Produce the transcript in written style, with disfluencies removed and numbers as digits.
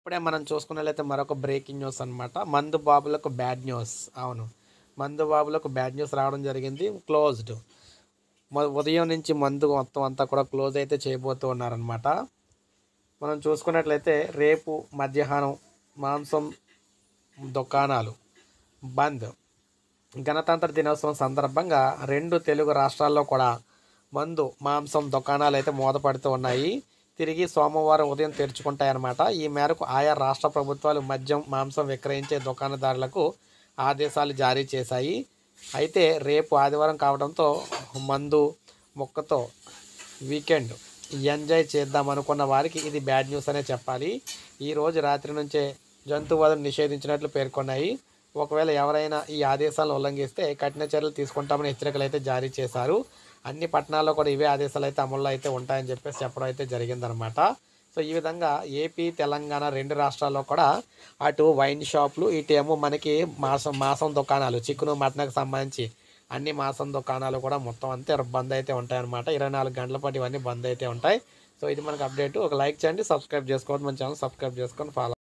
ఇప్పుడే మనం చూసుకున్నట్లయితే మరొక బ్రేకింగ్ న్యూస్ అనమాట. మందు బాబులకు బ్యాడ్ న్యూస్. అవును. మందు బాబులకు బ్యాడ్ న్యూస్ రావడం జరిగింది. క్లోజ్డ్. ఉదయం నుంచి మందు మొత్తం అంతా కూడా క్లోజ్ అయితే చేయబోతూ ఉన్నారనమాట. మనం చూసుకున్నట్లయితే రేపు మధ్యాహ్నం మాంసం దుకాణాలు బంద్. గణతంత్ర దినోత్సవం సందర్భంగా 2 తెలుగు రాష్ట్రాల్లో కూడా మాంసం దుకాణాలు అయితే మూతపడుతూ ఉన్నాయి. తిరిగి సోమవారం ఉదయం తెరుచుకుంటాయన్నమాట. ఈ మేరకు ఆయా రాష్ట్ర ప్రభుత్వాలు మద్యం, మాంసం విక్రయించే దుకాణదారులకు ఆదేశాలు జారీ చేశాయి. అయితే రేపు ఆదివారం కావడంతో మందు ముక్కతో వీకెండ్ ఎంజాయ్ చేద్దాం అనుకున్న వారికి ఇది బ్యాడ్ న్యూస్ అనే చెప్పాలి. ఈరోజు రాత్రి నుంచే జంతువధను నిషేధించినట్లు పేర్కొన్నాయి. ఒకవేళ ఎవరైనా ఈ ఆదేశాలను ఉల్లంఘిస్తే కఠిన చర్యలు తీసుకుంటామని హెచ్చరికలు అయితే జారీ చేశారు. అన్ని పట్టణాల్లో కూడా ఇవే ఆదేశాలు అయితే అమల్లో అయితే ఉంటాయని చెప్పేసి చెప్పడం అయితే జరిగిందనమాట. సో ఈ విధంగా ఏపీ, తెలంగాణ 2 రాష్ట్రాల్లో కూడా అటు వైన్ షాపులు, ఇటేమో మనకి మాంసం దుకాణాలు, చికెను మటన్కి సంబంధించి అన్ని మాంసం దుకాణాలు కూడా మొత్తం అంతే బంద్ అయితే ఉంటాయన్నమాట. 24 గంటల పాటు ఇవన్నీ బంద్ అయితే ఉంటాయి. సో ఇది మనకు అప్డేట్. ఒక లైక్ చేయండి, సబ్స్క్రైబ్ చేసుకోవద్దు, మన ఛానల్ సబ్స్క్రైబ్ చేసుకొని ఫాలో